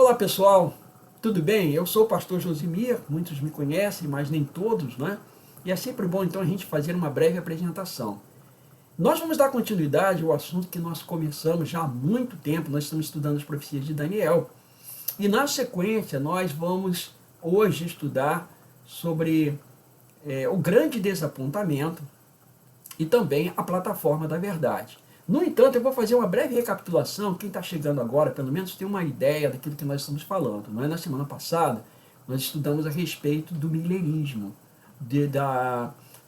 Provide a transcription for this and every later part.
Olá pessoal, tudo bem? Eu sou o pastor Josimir, muitos me conhecem, mas nem todos, né? E é sempre bom então a gente fazer uma breve apresentação. Nós vamos dar continuidade ao assunto que nós começamos já há muito tempo, nós estamos estudando as profecias de Daniel. E na sequência nós vamos hoje estudar sobre o grande desapontamento e também a plataforma da verdade. No entanto, eu vou fazer uma breve recapitulação. Quem está chegando agora, pelo menos, tem uma ideia daquilo que nós estamos falando. Não é? Na semana passada, nós estudamos a respeito do millerismo.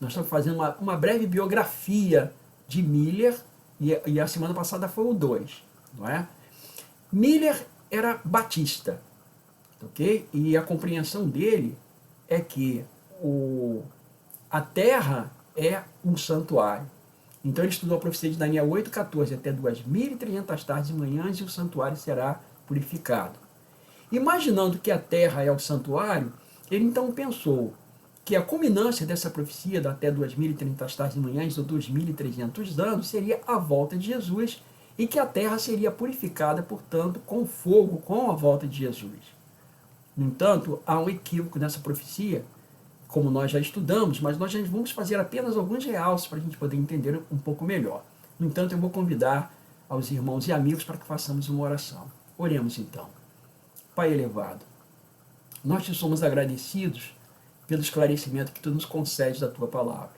Nós estamos fazendo uma breve biografia de Miller, e a semana passada foi o 2. Não é? Miller era batista, ok? E a compreensão dele é que a terra é um santuário. Então ele estudou a profecia de Daniel 8,14 até 2.300 tardes e manhãs e o santuário será purificado. Imaginando que a terra é o santuário, ele então pensou que a culminância dessa profecia de até 2.300 tardes e manhãs ou 2.300 anos seria a volta de Jesus e que a terra seria purificada, portanto, com fogo, com a volta de Jesus. No entanto, há um equívoco nessa profecia, como nós já estudamos, mas nós já vamos fazer apenas alguns realces para a gente poder entender um pouco melhor. No entanto, eu vou convidar aos irmãos e amigos para que façamos uma oração. Oremos então. Pai elevado, nós te somos agradecidos pelo esclarecimento que tu nos concedes da tua palavra.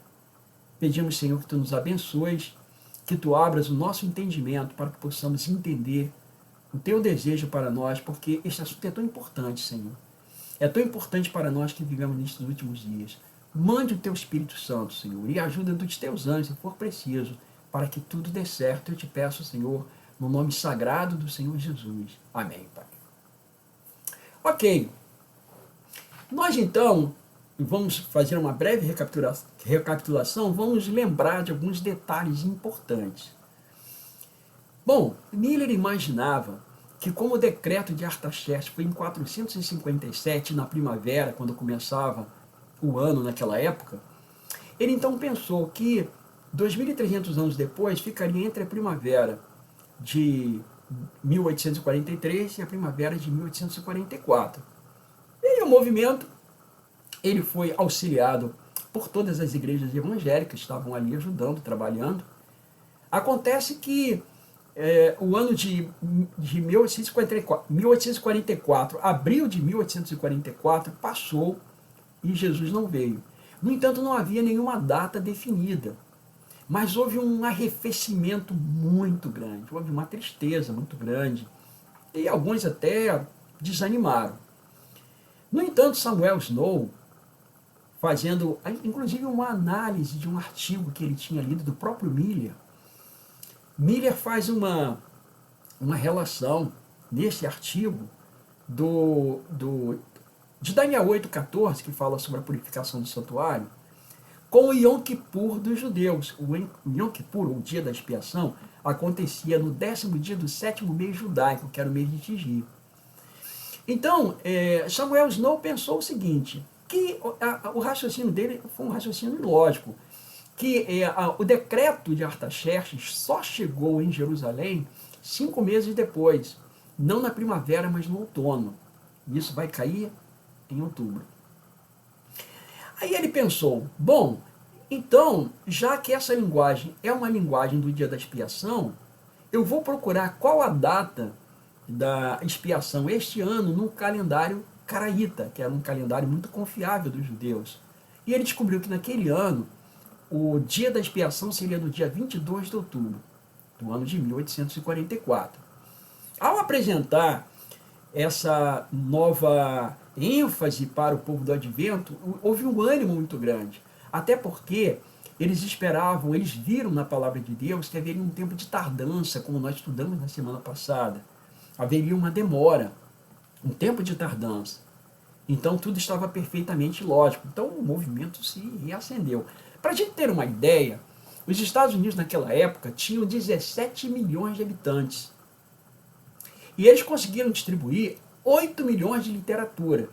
Pedimos, Senhor, que tu nos abençoes, que tu abras o nosso entendimento para que possamos entender o teu desejo para nós, porque este assunto é tão importante, Senhor. É tão importante para nós que vivemos nestes últimos dias. Mande o teu Espírito Santo, Senhor, e ajuda dos teus anjos, se for preciso, para que tudo dê certo. Eu te peço, Senhor, no nome sagrado do Senhor Jesus. Amém, Pai. Ok. Nós, então, vamos fazer uma breve recapitulação, vamos lembrar de alguns detalhes importantes. Bom, Miller imaginava que como o decreto de Artaxerxes foi em 457, na primavera, quando começava o ano naquela época, ele então pensou que 2.300 anos depois ficaria entre a primavera de 1843 e a primavera de 1844. E aí o movimento ele foi auxiliado por todas as igrejas evangélicas que estavam ali ajudando, trabalhando. Acontece que o ano de 1844, abril de 1844, passou e Jesus não veio. No entanto, não havia nenhuma data definida, mas houve um arrefecimento muito grande, houve uma tristeza muito grande, e alguns até desanimaram. No entanto, Samuel Snow, fazendo inclusive uma análise de um artigo que ele tinha lido do próprio Miller faz uma relação nesse artigo de Daniel 8,14, que fala sobre a purificação do santuário, com o Yom Kippur dos judeus. O Yom Kippur, o dia da expiação, acontecia no 10º dia do 7º mês judaico, que era o mês de Tisri. Então, Samuel Snow pensou o seguinte, que o raciocínio dele foi um raciocínio lógico, que o decreto de Artaxerxes só chegou em Jerusalém 5 meses depois, não na primavera, mas no outono. Isso vai cair em outubro. Aí ele pensou, bom, então, já que essa linguagem é uma linguagem do dia da expiação, eu vou procurar qual a data da expiação este ano no calendário caraíta, que era um calendário muito confiável dos judeus. E ele descobriu que naquele ano, o dia da expiação seria no dia 22 de outubro, do ano de 1844. Ao apresentar essa nova ênfase para o povo do Advento, houve um ânimo muito grande. Até porque eles esperavam, eles viram na palavra de Deus que haveria um tempo de tardança, como nós estudamos na semana passada. Haveria uma demora, um tempo de tardança. Então tudo estava perfeitamente lógico. Então o movimento se reacendeu. Para a gente ter uma ideia, os Estados Unidos naquela época tinham 17 milhões de habitantes. E eles conseguiram distribuir 8 milhões de literatura.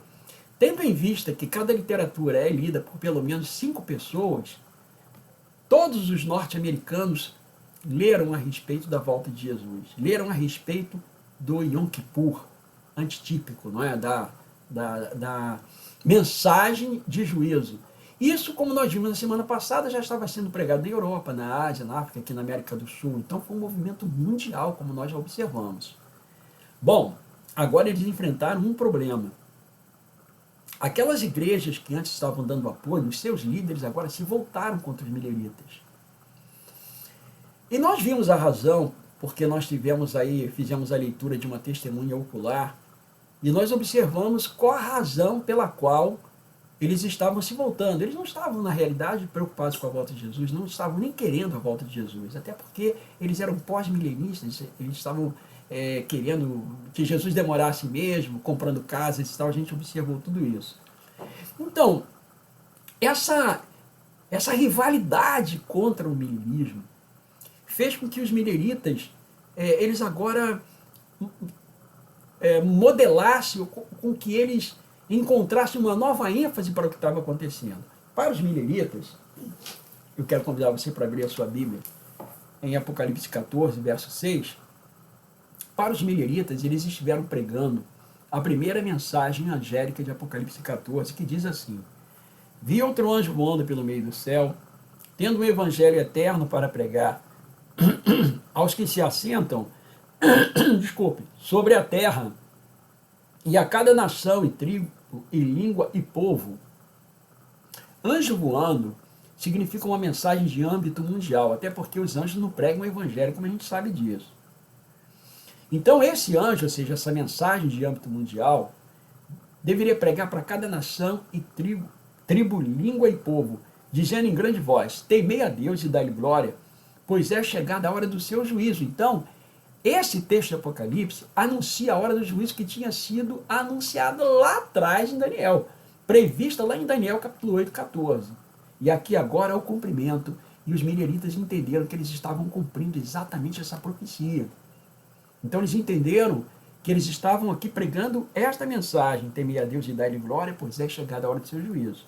Tendo em vista que cada literatura é lida por pelo menos 5 pessoas, todos os norte-americanos leram a respeito da volta de Jesus, leram a respeito do Yom Kippur, antitípico, não é? Da mensagem de juízo. Isso, como nós vimos na semana passada, já estava sendo pregado na Europa, na Ásia, na África, aqui na América do Sul. Então foi um movimento mundial, como nós já observamos. Bom, agora eles enfrentaram um problema. Aquelas igrejas que antes estavam dando apoio, os seus líderes agora se voltaram contra os mileritas. E nós vimos a razão, porque nós fizemos a leitura de uma testemunha ocular, e nós observamos qual a razão pela qual eles estavam se voltando. Eles não estavam, na realidade, preocupados com a volta de Jesus, não estavam nem querendo a volta de Jesus, até porque eles eram pós-milenistas, eles estavam querendo que Jesus demorasse mesmo, comprando casas e tal, a gente observou tudo isso. Então, essa rivalidade contra o milenismo fez com que os mileritas, eles agora modelassem, com que eles encontrassem uma nova ênfase para o que estava acontecendo. Para os mileritas, eu quero convidar você para abrir a sua Bíblia, em Apocalipse 14, verso 6, para os mileritas, eles estiveram pregando a primeira mensagem angélica de Apocalipse 14, que diz assim: vi outro anjo voando pelo meio do céu, tendo um evangelho eterno para pregar aos que se assentam sobre a terra, e a cada nação e tribo e língua e povo. Anjo voando significa uma mensagem de âmbito mundial, até porque os anjos não pregam o evangelho, como a gente sabe disso. Então esse anjo, ou seja, essa mensagem de âmbito mundial, deveria pregar para cada nação e tribo, língua e povo, dizendo em grande voz: temei a Deus e dai-lhe glória, pois é chegada a hora do seu juízo. Então, esse texto de Apocalipse anuncia a hora do juízo que tinha sido anunciada lá atrás em Daniel, prevista lá em Daniel capítulo 8, 14. E aqui agora é o cumprimento, e os mileritas entenderam que eles estavam cumprindo exatamente essa profecia. Então eles entenderam que eles estavam aqui pregando esta mensagem: temei a Deus e dai-lhe glória, pois é chegada a hora do seu juízo.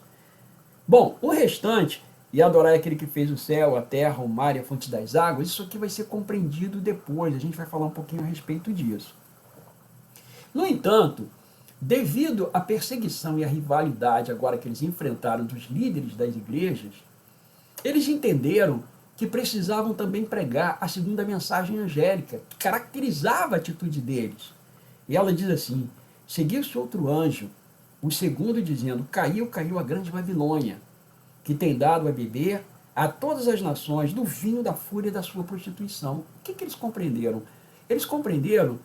Bom, o restante, e adorar aquele que fez o céu, a terra, o mar e a fonte das águas, isso aqui vai ser compreendido depois, a gente vai falar um pouquinho a respeito disso. No entanto, devido à perseguição e à rivalidade agora que eles enfrentaram dos líderes das igrejas, eles entenderam que precisavam também pregar a segunda mensagem angélica, que caracterizava a atitude deles. E ela diz assim: seguiu-se outro anjo, o segundo, dizendo: caiu a grande Babilônia, que tem dado a beber a todas as nações do vinho da fúria da sua prostituição. O que eles compreenderam? Eles compreenderam,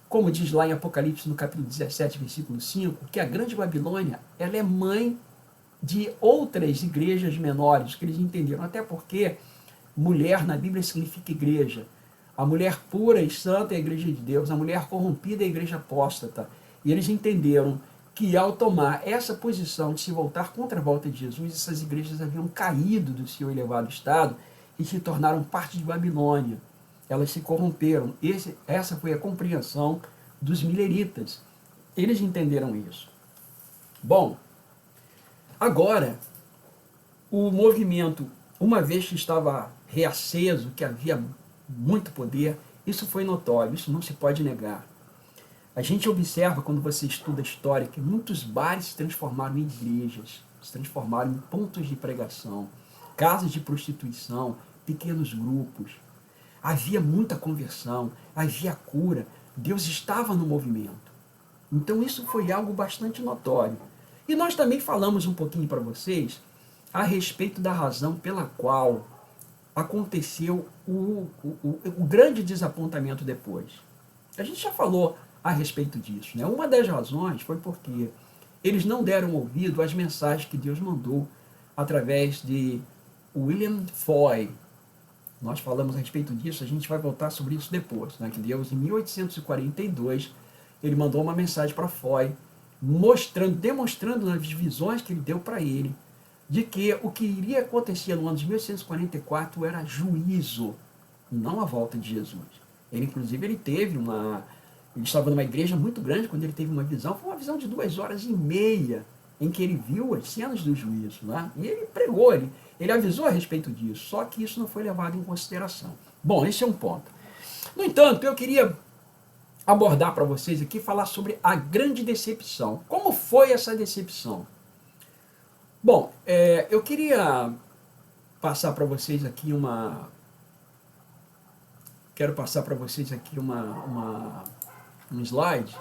como diz lá em Apocalipse, no capítulo 17, versículo 5, que a grande Babilônia, ela é mãe de outras igrejas menores, que eles entenderam, até porque mulher na Bíblia significa igreja. A mulher pura e santa é a igreja de Deus, a mulher corrompida é a igreja apóstata. E eles entenderam que ao tomar essa posição de se voltar contra a volta de Jesus, essas igrejas haviam caído do seu elevado estado e se tornaram parte de Babilônia. Elas se corromperam. Essa foi a compreensão dos mileritas. Eles entenderam isso. Bom, agora, o movimento, uma vez que estava reaceso, que havia muito poder, isso foi notório, isso não se pode negar. A gente observa, quando você estuda a história, que muitos bares se transformaram em igrejas, se transformaram em pontos de pregação, casas de prostituição, pequenos grupos. Havia muita conversão, havia cura, Deus estava no movimento. Então isso foi algo bastante notório. E nós também falamos um pouquinho para vocês a respeito da razão pela qual aconteceu o grande desapontamento depois. A gente já falou a respeito disso, né? Uma das razões foi porque eles não deram ouvido às mensagens que Deus mandou através de William Foy. Nós falamos a respeito disso, a gente vai voltar sobre isso depois, né? Que Deus, em 1842, ele mandou uma mensagem para Foy, demonstrando nas visões que ele deu para ele, de que o que iria acontecer no ano de 1844 era juízo, não a volta de Jesus. Ele, inclusive, ele estava numa igreja muito grande quando ele teve uma visão, foi uma visão de 2h30, em que ele viu as cenas do juízo, né? E ele pregou, ele avisou a respeito disso, só que isso não foi levado em consideração. Bom, esse é um ponto. No entanto, eu queria abordar para vocês aqui, falar sobre a grande decepção. Como foi essa decepção? Bom, eu queria passar para vocês aqui quero passar para vocês aqui um slide,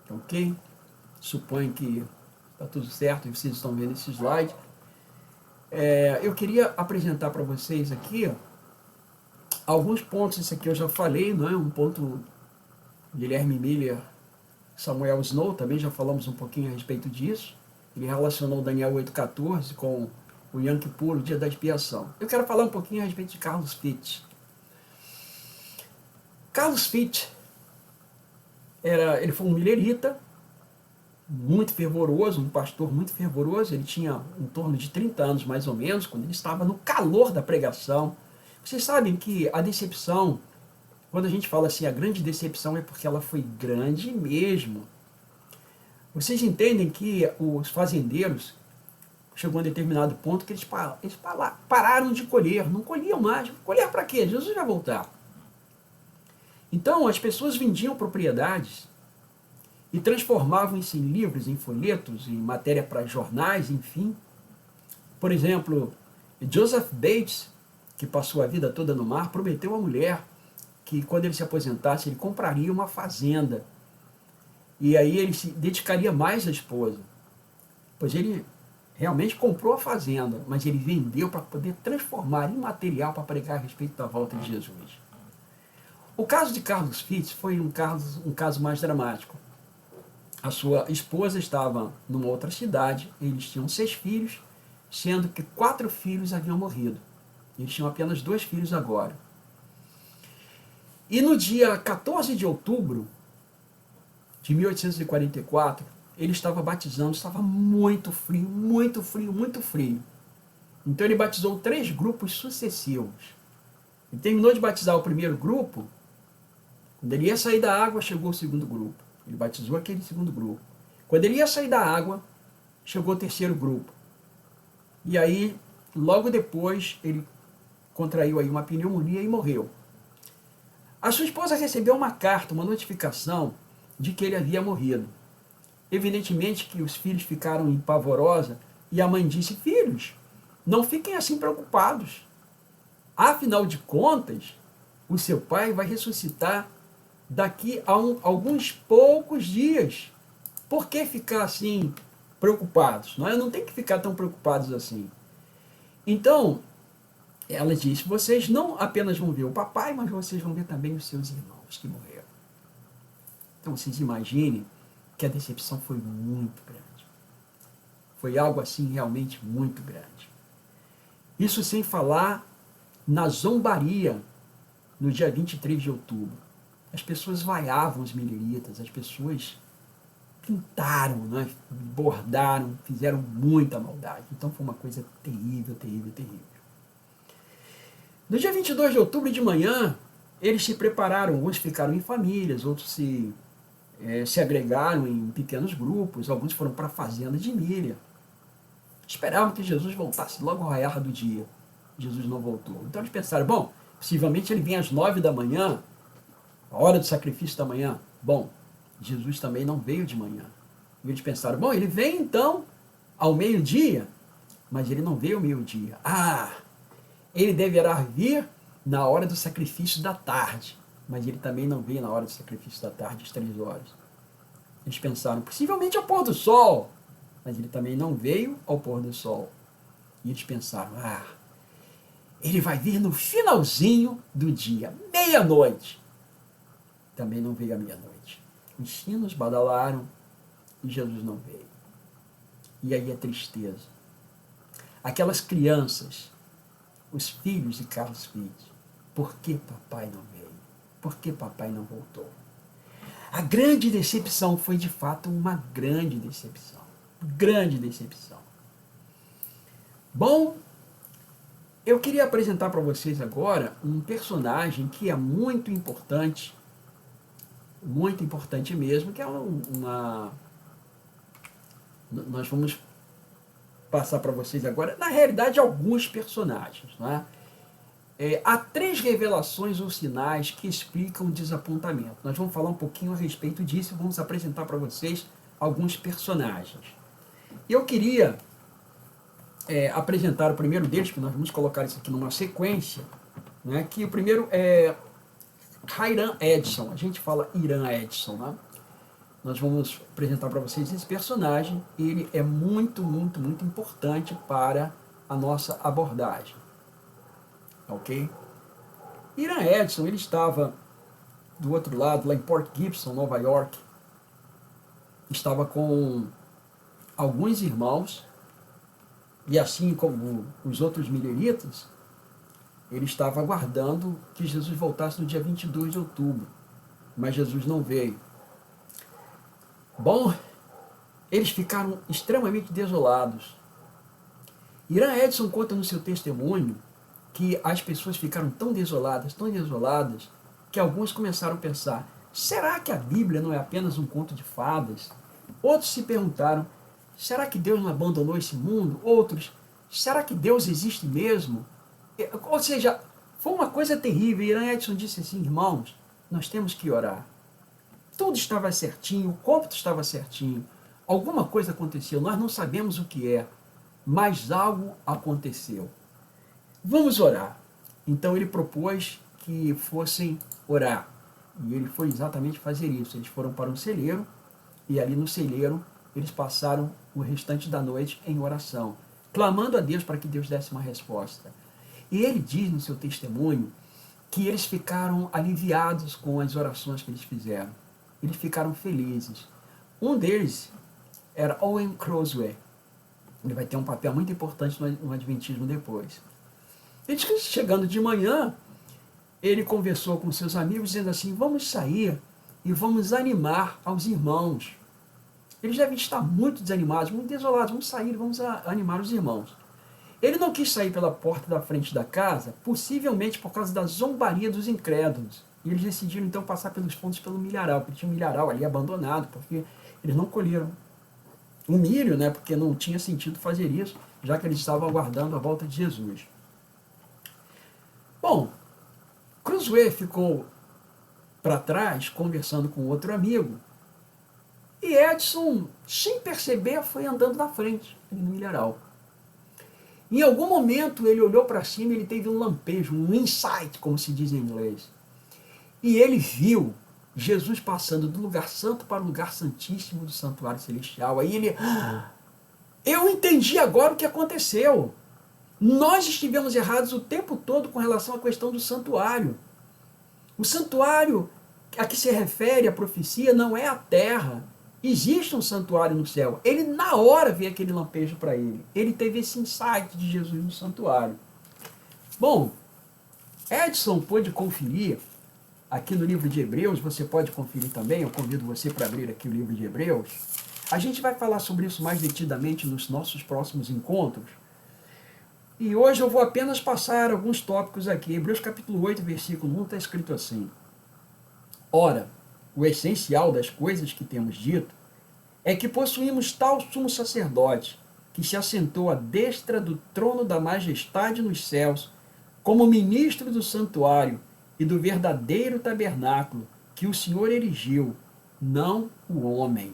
ok? Suponho que está tudo certo e vocês estão vendo esse slide. Eu queria apresentar para vocês aqui alguns pontos. Esse aqui eu já falei, não é? Um ponto Guilherme Miller, Samuel Snow, também já falamos um pouquinho a respeito disso. Ele relacionou Daniel 8,14 com o Yom Kippur, o dia da expiação. Eu quero falar um pouquinho a respeito de Carlos Fitch. Carlos Fitch, ele foi um millerita, muito fervoroso, um pastor muito fervoroso. Ele tinha em torno de 30 anos, mais ou menos, quando ele estava no calor da pregação. Vocês sabem que a decepção, quando a gente fala assim, a grande decepção é porque ela foi grande mesmo. Vocês entendem que os fazendeiros chegou a um determinado ponto que eles pararam de colher, não colhiam mais. Colher para quê? Jesus vai voltar. Então as pessoas vendiam propriedades e transformavam isso em livros, em folhetos, em matéria para jornais, enfim. Por exemplo, Joseph Bates, que passou a vida toda no mar, prometeu à mulher que quando ele se aposentasse, ele compraria uma fazenda. E aí ele se dedicaria mais à esposa. Pois ele realmente comprou a fazenda, mas ele vendeu para poder transformar em material para pregar a respeito da volta de Jesus. O caso de Carlos Fitch foi um caso mais dramático. A sua esposa estava numa outra cidade, eles tinham 6 filhos, sendo que 4 filhos haviam morrido. Eles tinham apenas 2 filhos agora. E no dia 14 de outubro de 1844, ele estava batizando, estava muito frio, muito frio, muito frio. Então ele batizou 3 grupos sucessivos. Ele terminou de batizar o primeiro grupo, quando ele ia sair da água, chegou o segundo grupo. Ele batizou aquele segundo grupo. Quando ele ia sair da água, chegou o terceiro grupo. E aí, logo depois, ele contraiu aí uma pneumonia e morreu. A sua esposa recebeu uma carta, uma notificação de que ele havia morrido. Evidentemente que os filhos ficaram em pavorosa e a mãe disse: filhos, não fiquem assim preocupados. Afinal de contas, o seu pai vai ressuscitar daqui a alguns poucos dias. Por que ficar assim preocupados? Não tem que ficar tão preocupados assim. Então, ela disse: vocês não apenas vão ver o papai, mas vocês vão ver também os seus irmãos que morreram. Então, vocês imaginem que a decepção foi muito grande. Foi algo assim realmente muito grande. Isso sem falar na zombaria no dia 23 de outubro. As pessoas vaiavam os milleritas, as pessoas pintaram, né, bordaram, fizeram muita maldade. Então foi uma coisa terrível, terrível, terrível. No dia 22 de outubro de manhã, eles se prepararam, alguns ficaram em famílias, outros se agregaram em pequenos grupos, alguns foram para a fazenda de milha. Esperavam que Jesus voltasse logo ao raiar do dia. Jesus não voltou. Então eles pensaram: bom, possivelmente ele vem às 9 da manhã, a hora do sacrifício da manhã. Bom, Jesus também não veio de manhã. E eles pensaram: bom, ele vem então ao meio-dia, mas ele não veio ao meio-dia. Ele deverá vir na hora do sacrifício da tarde, mas ele também não veio na hora do sacrifício da tarde, às 3 horas. Eles pensaram: possivelmente ao pôr do sol, mas ele também não veio ao pôr do sol. E eles pensaram: ele vai vir no finalzinho do dia, meia-noite. Também não veio à meia-noite. Os sinos badalaram e Jesus não veio. E aí a tristeza. Aquelas crianças, os filhos de Carlos Fitch, por que papai não veio? Por que papai não voltou? A grande decepção foi de fato uma grande decepção. Grande decepção. Bom, eu queria apresentar para vocês agora um personagem que é muito importante mesmo, que é nós vamos passar para vocês agora, na realidade, alguns personagens. Né? há 3 revelações ou sinais que explicam o desapontamento. Nós vamos falar um pouquinho a respeito disso e vamos apresentar para vocês alguns personagens. Eu queria apresentar o primeiro deles, que nós vamos colocar isso aqui numa sequência, né, que o primeiro é Hiram Edson. A gente fala Hiram Edson, né? Nós vamos apresentar para vocês esse personagem. Ele é muito, muito, muito importante para a nossa abordagem. Ok? Hiram Edson, ele estava do outro lado, lá em Port Gibson, Nova York. Estava com alguns irmãos, e assim como os outros mileritas, ele estava aguardando que Jesus voltasse no dia 22 de outubro. Mas Jesus não veio. Bom, eles ficaram extremamente desolados. Hiram Edson conta no seu testemunho que as pessoas ficaram tão desoladas, que alguns começaram a pensar, será que a Bíblia não é apenas um conto de fadas? Outros se perguntaram, será que Deus não abandonou esse mundo? Outros, será que Deus existe mesmo? Ou seja, foi uma coisa terrível. Hiram Edson disse assim, irmãos, nós temos que orar. Tudo estava certinho, o cômputo estava certinho. Alguma coisa aconteceu, nós não sabemos o que é, mas algo aconteceu. Vamos orar. Então ele propôs que fossem orar. E ele foi exatamente fazer isso. Eles foram para um celeiro, e ali no celeiro eles passaram o restante da noite em oração, clamando a Deus para que Deus desse uma resposta. E ele diz no seu testemunho que eles ficaram aliviados com as orações que eles fizeram. Eles ficaram felizes. Um deles era Owen Crossway. Ele vai ter um papel muito importante no Adventismo depois. Ele diz que chegando de manhã, ele conversou com seus amigos, dizendo assim, vamos sair e vamos animar aos irmãos. Eles devem estar muito desanimados, muito desolados, vamos sair, vamos animar os irmãos. Ele não quis sair pela porta da frente da casa, possivelmente por causa da zombaria dos incrédulos. E eles decidiram então passar pelos fundos pelo milharal, porque tinha um milharal ali abandonado, porque eles não colheram o milho, né, porque não tinha sentido fazer isso, já que eles estavam aguardando a volta de Jesus. Bom, Crossway ficou para trás, conversando com outro amigo, e Edson, sem perceber, foi andando na frente, ali no milharal. Em algum momento ele olhou para cima e ele teve um lampejo, um insight, como se diz em inglês. E ele viu Jesus passando do lugar santo para o lugar santíssimo do santuário celestial. Aí ele, eu entendi agora o que aconteceu. Nós estivemos errados o tempo todo com relação à questão do santuário. O santuário a que se refere a profecia não é a terra. Existe um santuário no céu. Ele na hora veio aquele lampejo para ele. Ele teve esse insight de Jesus no santuário. Bom, Edson pôde conferir aqui no livro de Hebreus, você pode conferir também, eu convido você para abrir aqui o livro de Hebreus. A gente vai falar sobre isso mais detidamente nos nossos próximos encontros. E hoje eu vou apenas passar alguns tópicos aqui. Hebreus capítulo 8, versículo 1 está escrito assim. Ora, o essencial das coisas que temos dito é que possuímos tal sumo sacerdote que se assentou à destra do trono da majestade nos céus, como ministro do santuário e do verdadeiro tabernáculo que o Senhor erigiu, não o homem.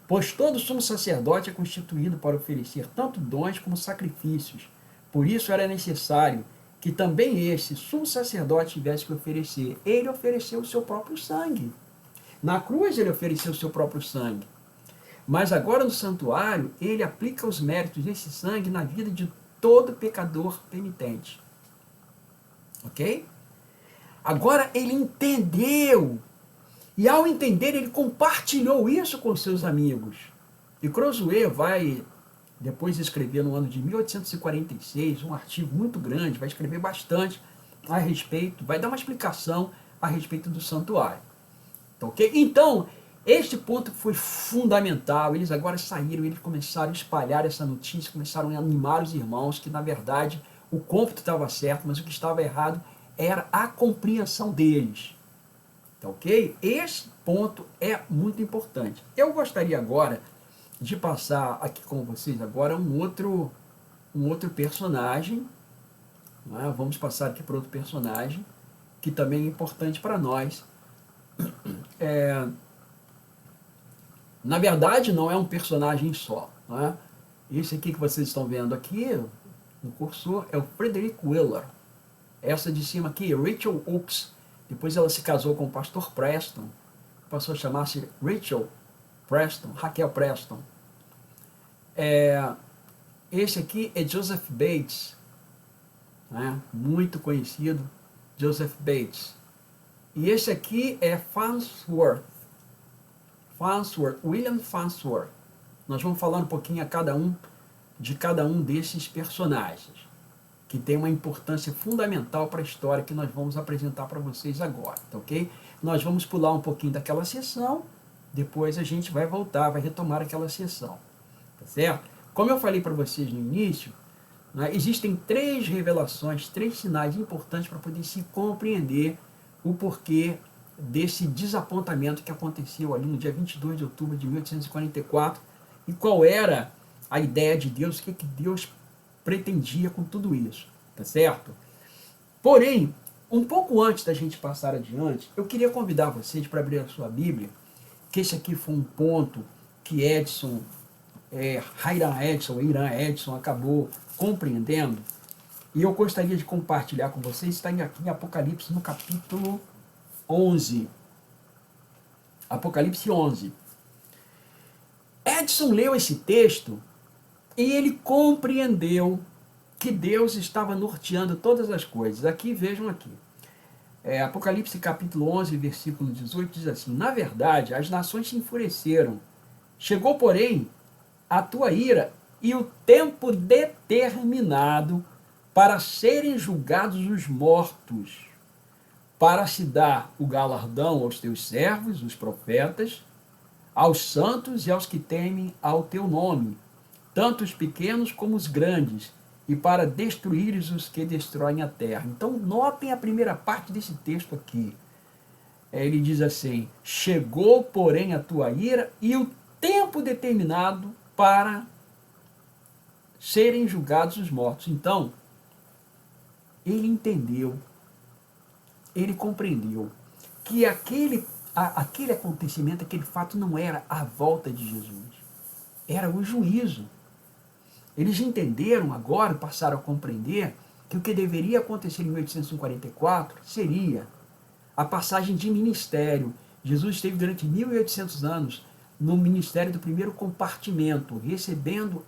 Pois todo sumo sacerdote é constituído para oferecer tanto dons como sacrifícios. Por isso era necessário que também esse sumo sacerdote tivesse que oferecer. Ele ofereceu o seu próprio sangue. Na cruz ele ofereceu o seu próprio sangue. Mas agora no santuário, ele aplica os méritos desse sangue na vida de todo pecador penitente. Ok? Agora ele entendeu. E ao entender, ele compartilhou isso com seus amigos. E Crossway vai depois escrever no ano de 1846 um artigo muito grande, vai escrever bastante a respeito, vai dar uma explicação a respeito do santuário. Ok? Então, este ponto foi fundamental. Eles agora saíram, eles começaram a espalhar essa notícia, começaram a animar os irmãos, que na verdade o cômputo estava certo, mas o que estava errado era a compreensão deles. Ok? Esse ponto é muito importante. Eu gostaria agora de passar aqui com vocês agora um outro personagem não é? Vamos passar aqui para outro personagem, que também é importante para nós. Na verdade, não é um personagem só. Não é? Esse aqui que vocês estão vendo aqui, no cursor, é o Frederick Wheeler. Essa de cima aqui, Rachel Oakes. Depois ela se casou com o pastor Preston. Passou a chamar-se Rachel Preston, Raquel Preston. Esse aqui é Joseph Bates, né? Muito conhecido, Joseph Bates. E esse aqui é Farnsworth, William Farnsworth. Nós vamos falar um pouquinho de cada um desses personagens, que tem uma importância fundamental para a história que nós vamos apresentar para vocês agora, tá ok? Nós vamos pular um pouquinho daquela sessão, depois a gente vai voltar, vai retomar aquela sessão, tá certo? Como eu falei para vocês no início, né, existem 3 revelações, 3 sinais importantes para poder se compreender o porquê desse desapontamento que aconteceu ali no dia 22 de outubro de 1844 e qual era a ideia de Deus, o que Deus pretendia com tudo isso, tá certo? Porém, um pouco antes da gente passar adiante, eu queria convidar vocês para abrir a sua Bíblia, que esse aqui foi um ponto que Hiram Edson acabou compreendendo, e eu gostaria de compartilhar com vocês, está aqui em Apocalipse no capítulo 11. Apocalipse 11. Edson leu esse texto e ele compreendeu que Deus estava norteando todas as coisas. Aqui, vejam aqui. Apocalipse capítulo 11, versículo 18, diz assim: na verdade, as nações se enfureceram. Chegou, porém, a tua ira e o tempo determinado para serem julgados os mortos, para se dar o galardão aos teus servos, os profetas, aos santos e aos que temem ao teu nome, tanto os pequenos como os grandes, e para destruires os que destroem a terra. Então, notem a primeira parte desse texto aqui. Ele diz assim: chegou, porém, a tua ira e o tempo determinado para serem julgados os mortos. Então, ele entendeu, ele compreendeu que aquele acontecimento, aquele fato não era a volta de Jesus, era o juízo. Eles entenderam agora, passaram a compreender, que o que deveria acontecer em 1844 seria a passagem de ministério. Jesus esteve durante 1800 anos no ministério do primeiro compartimento, recebendo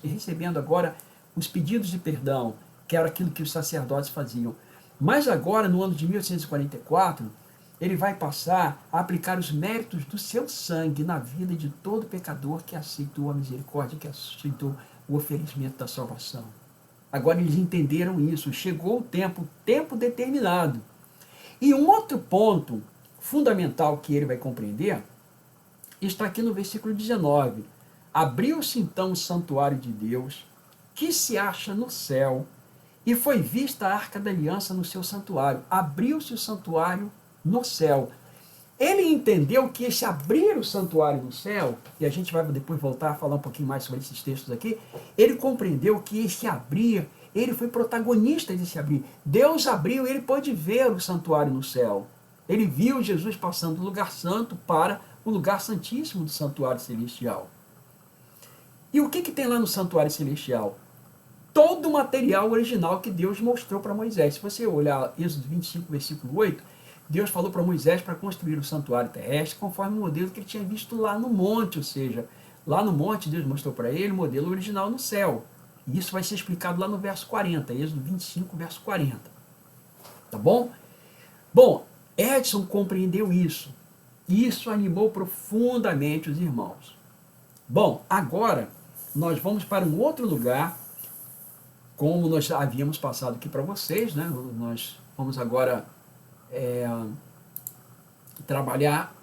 recebendo agora os pedidos de perdão, que era aquilo que os sacerdotes faziam. Mas agora, no ano de 1844, ele vai passar a aplicar os méritos do seu sangue na vida de todo pecador que aceitou a misericórdia, que aceitou o oferecimento da salvação. Agora eles entenderam isso, chegou o tempo determinado. E um outro ponto fundamental que ele vai compreender está aqui no versículo 19. Abriu-se então o santuário de Deus, que se acha no céu, e foi vista a arca da aliança no seu santuário. Abriu-se o santuário no céu. Ele entendeu que esse abrir o santuário no céu, e a gente vai depois voltar a falar um pouquinho mais sobre esses textos aqui, ele compreendeu que esse abrir, ele foi protagonista desse abrir. Deus abriu, ele pôde ver o santuário no céu. Ele viu Jesus passando do lugar santo para o lugar santíssimo do santuário celestial. E o que tem lá no santuário celestial? Todo o material original que Deus mostrou para Moisés. Se você olhar Êxodo 25, versículo 8, Deus falou para Moisés para construir o santuário terrestre conforme o modelo que ele tinha visto lá no monte, ou seja, lá no monte Deus mostrou para ele o modelo original no céu. E isso vai ser explicado lá no verso 40, Êxodo 25, verso 40. Tá bom? Bom, Edson compreendeu isso. E isso animou profundamente os irmãos. Bom, agora nós vamos para um outro lugar, como nós havíamos passado aqui para vocês, né? Nós vamos agora trabalhar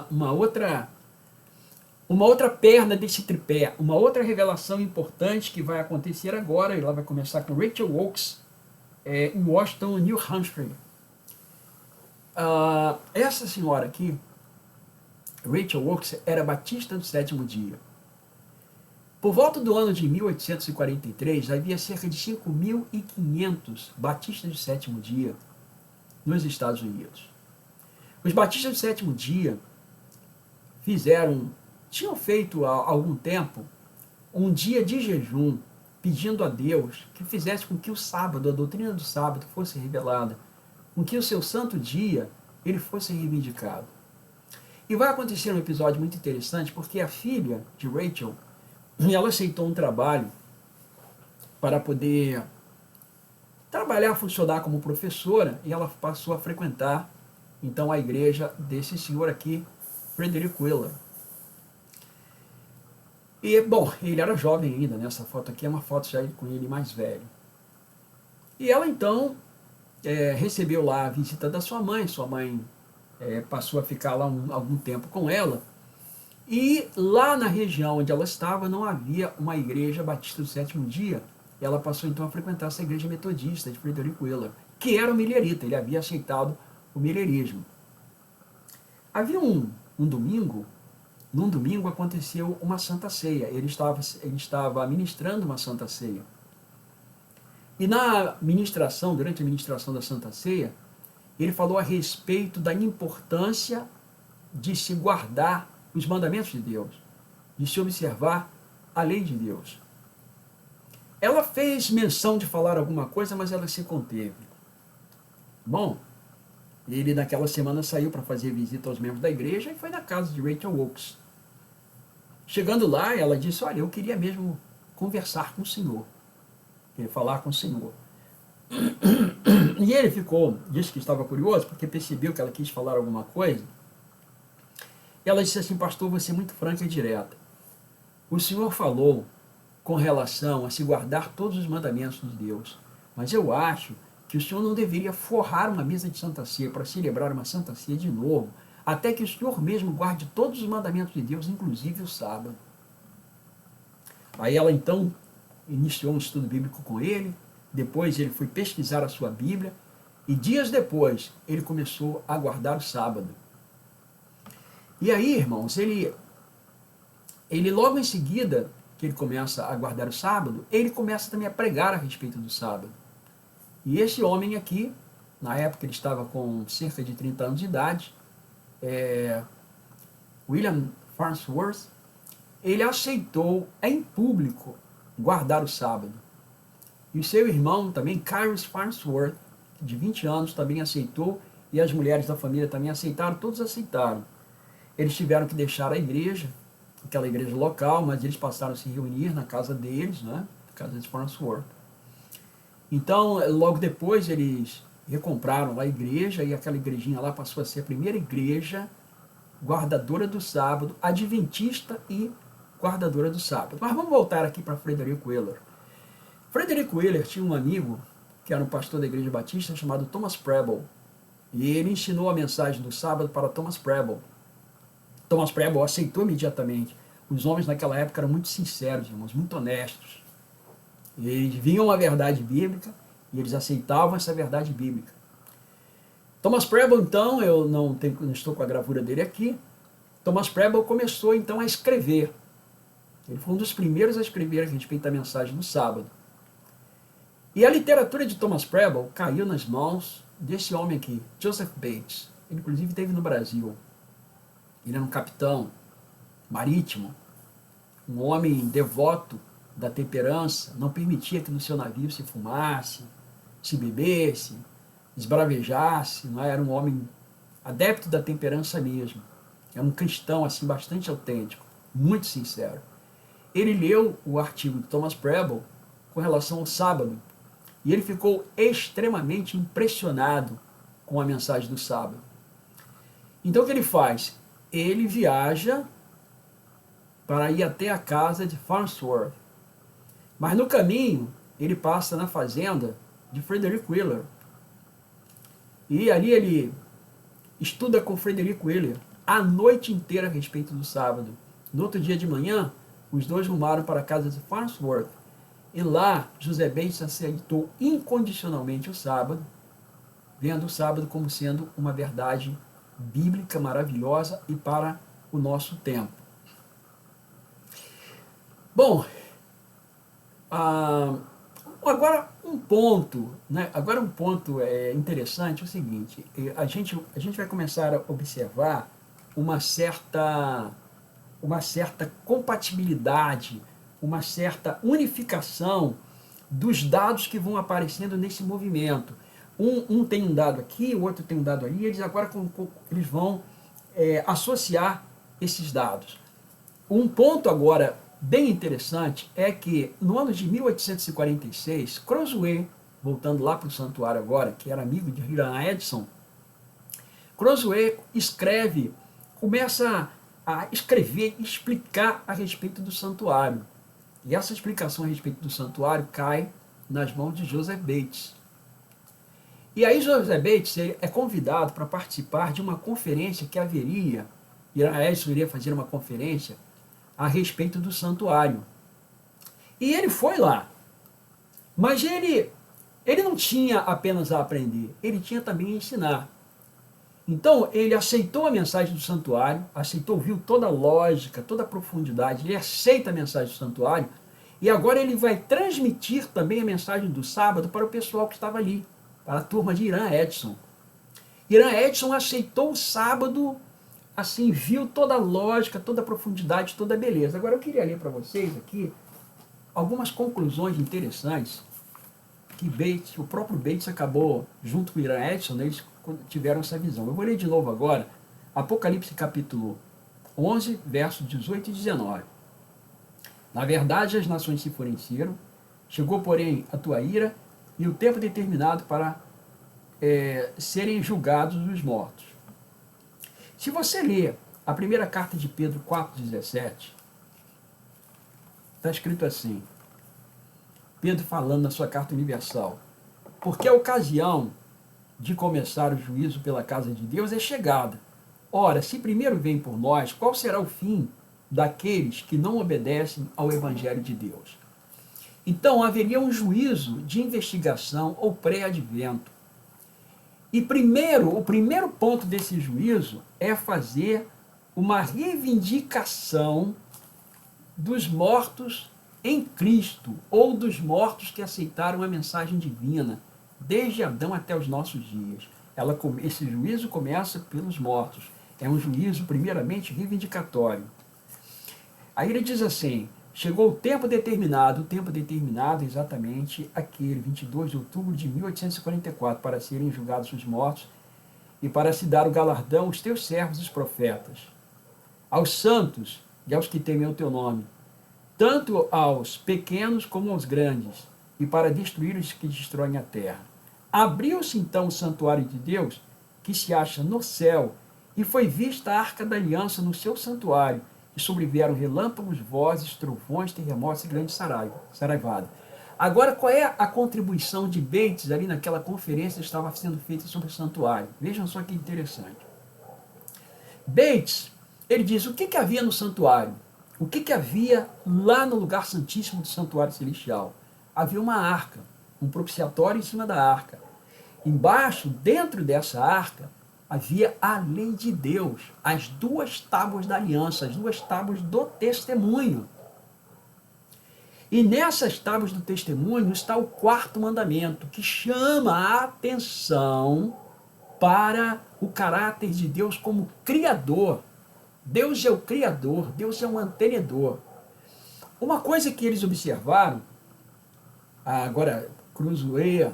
uma outra perna desse tripé, uma outra revelação importante que vai acontecer agora, e ela vai começar com Rachel Oakes, em Washington, New Hampshire. Essa senhora aqui, Rachel Oakes, era batista do sétimo dia. Por volta do ano de 1843, havia cerca de 5.500 batistas de sétimo dia nos Estados Unidos. Os batistas de sétimo dia tinham feito há algum tempo um dia de jejum, pedindo a Deus que fizesse com que o sábado, a doutrina do sábado fosse revelada, com que o seu santo dia ele fosse reivindicado. E vai acontecer um episódio muito interessante, porque a filha de Rachel, ela aceitou um trabalho para poder trabalhar, funcionar como professora, e ela passou a frequentar então a igreja desse senhor aqui, Frederick Wheeler. E, bom, ele era jovem ainda, né? Essa foto aqui é uma foto já com ele mais velho. E ela então recebeu lá a visita da sua mãe passou a ficar lá algum tempo com ela, e lá na região onde ela estava não havia uma igreja batista do sétimo dia. Ela passou então a frequentar essa igreja metodista de Frederick Wheeler, que era um millerita, ele havia aceitado o millerismo. Havia num domingo aconteceu uma Santa Ceia, ele estava ministrando uma Santa Ceia. E durante a ministração da Santa Ceia, ele falou a respeito da importância de se guardar os mandamentos de Deus, de se observar a lei de Deus. Ela fez menção de falar alguma coisa, mas ela se conteve. Bom, ele naquela semana saiu para fazer visita aos membros da igreja e foi na casa de Rachel Oakes. Chegando lá, ela disse: olha, eu queria mesmo conversar com o senhor, queria falar com o senhor. E ele disse que estava curioso, porque percebeu que ela quis falar alguma coisa. Ela disse assim: pastor, você é muito franca e direta. O senhor falou com relação a se guardar todos os mandamentos de Deus, mas eu acho que o senhor não deveria forrar uma mesa de Santa Ceia para celebrar uma Santa Ceia de novo, até que o senhor mesmo guarde todos os mandamentos de Deus, inclusive o sábado. Aí ela então iniciou um estudo bíblico com ele, depois ele foi pesquisar a sua Bíblia, e dias depois ele começou a guardar o sábado. E aí, irmãos, ele logo em seguida que ele começa a guardar o sábado, ele começa também a pregar a respeito do sábado. E esse homem aqui, na época ele estava com cerca de 30 anos de idade, William Farnsworth, ele aceitou em público guardar o sábado. E o seu irmão também, Cyrus Farnsworth, de 20 anos, também aceitou, e as mulheres da família também aceitaram, todos aceitaram. Eles tiveram que deixar a igreja, aquela igreja local, mas eles passaram a se reunir na casa deles, né, na casa de Farnsworth. Então, logo depois, eles recompraram lá a igreja, e aquela igrejinha lá passou a ser a primeira igreja guardadora do sábado, adventista e guardadora do sábado. Mas vamos voltar aqui para Frederick Wheeler. Frederick Wheeler tinha um amigo, que era um pastor da igreja batista, chamado Thomas Preble. E ele ensinou a mensagem do sábado para Thomas Preble. Thomas Preble aceitou imediatamente. Os homens naquela época eram muito sinceros, irmãos, muito honestos. Eles viam a verdade bíblica e eles aceitavam essa verdade bíblica. Thomas Preble, então, eu não estou com a gravura dele aqui. Thomas Preble começou então a escrever. Ele foi um dos primeiros a escrever a respeito da mensagem do sábado. E a literatura de Thomas Preble caiu nas mãos desse homem aqui, Joseph Bates. Ele inclusive esteve no Brasil. Ele era um capitão marítimo, um homem devoto da temperança, não permitia que no seu navio se fumasse, se bebesse, esbravejasse, não é? Era um homem adepto da temperança mesmo. Era um cristão assim bastante autêntico, muito sincero. Ele leu o artigo de Thomas Preble com relação ao sábado, e ele ficou extremamente impressionado com a mensagem do sábado. Então o que ele faz? Ele viaja para ir até a casa de Farnsworth. Mas no caminho, ele passa na fazenda de Frederick Wheeler. E ali ele estuda com Frederick Wheeler a noite inteira a respeito do sábado. No outro dia de manhã, os dois rumaram para a casa de Farnsworth. E lá, José Bates aceitou incondicionalmente o sábado, vendo o sábado como sendo uma verdade bíblica maravilhosa e para o nosso tempo. Bom, ah, agora um ponto, né? Agora um ponto interessante é o seguinte: a gente vai começar a observar uma certa, uma certa compatibilidade, uma certa unificação dos dados que vão aparecendo nesse movimento. Um tem um dado aqui, o outro tem um dado ali, eles agora eles vão associar esses dados. Um ponto agora bem interessante é que no ano de 1846, Crozier, voltando lá para o santuário agora, que era amigo de Hiram Edson, Crozier começa a escrever e explicar a respeito do santuário. E essa explicação a respeito do santuário cai nas mãos de Joseph Bates. E aí Joseph Bates é convidado para participar de uma conferência que haveria, Hiram Edson iria fazer uma conferência a respeito do santuário. E ele foi lá. Mas ele não tinha apenas a aprender, ele tinha também a ensinar. Então, ele aceitou a mensagem do santuário, viu toda a lógica, toda a profundidade, ele aceita a mensagem do santuário, e agora ele vai transmitir também a mensagem do sábado para o pessoal que estava ali, para a turma de Hiram Edson. Hiram Edson aceitou o sábado, assim, viu toda a lógica, toda a profundidade, toda a beleza. Agora eu queria ler para vocês aqui algumas conclusões interessantes que Bates, o próprio Bates acabou, junto com Hiram Edson, eles tiveram essa visão. Eu vou ler de novo agora, Apocalipse capítulo 11, versos 18 e 19. Na verdade, as nações se enfureceram, chegou, porém, a tua ira e o tempo determinado para serem julgados os mortos. Se você ler a primeira carta de Pedro 4,17, está escrito assim, Pedro falando na sua carta universal, porque a ocasião de começar o juízo pela casa de Deus é chegada. Ora, se primeiro vem por nós, qual será o fim daqueles que não obedecem ao Evangelho de Deus? Então, haveria um juízo de investigação ou pré-advento. E o primeiro ponto desse juízo é fazer uma reivindicação dos mortos em Cristo, ou dos mortos que aceitaram a mensagem divina, desde Adão até os nossos dias. Esse juízo começa pelos mortos. É um juízo, primeiramente, reivindicatório. Aí ele diz assim, chegou o tempo determinado é exatamente aquele, 22 de outubro de 1844, para serem julgados os mortos e para se dar o galardão aos teus servos, os profetas, aos santos e aos que temem o teu nome, tanto aos pequenos como aos grandes, e para destruir os que destroem a terra. Abriu-se então o santuário de Deus, que se acha no céu, e foi vista a arca da aliança no seu santuário, e sobrevieram relâmpagos, vozes, trovões, terremotos e grande saraivada. Agora, qual é a contribuição de Bates ali naquela conferência que estava sendo feita sobre o santuário? Vejam só que interessante. Bates, ele diz, o que havia no santuário? O que havia lá no lugar santíssimo do santuário celestial? Havia uma arca, um propiciatório em cima da arca. Embaixo, dentro dessa arca, havia a lei de Deus, as duas tábuas da aliança, as duas tábuas do testemunho. E nessas tábuas do testemunho está o quarto mandamento, que chama a atenção para o caráter de Deus como Criador. Deus é o Criador, Deus é o mantenedor. Uma coisa que eles observaram, agora Crozier,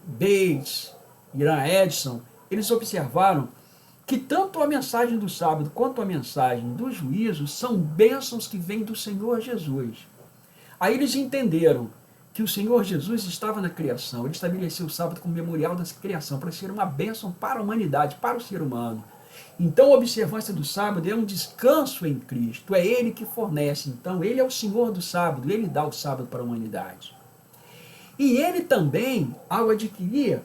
Bates, Hiram Edson, eles observaram que tanto a mensagem do sábado quanto a mensagem do juízo são bênçãos que vêm do Senhor Jesus. Aí eles entenderam que o Senhor Jesus estava na criação, ele estabeleceu o sábado como memorial da criação, para ser uma bênção para a humanidade, para o ser humano. Então a observância do sábado é um descanso em Cristo, é Ele que fornece, então Ele é o Senhor do sábado, Ele dá o sábado para a humanidade. E Ele também, ao adquirir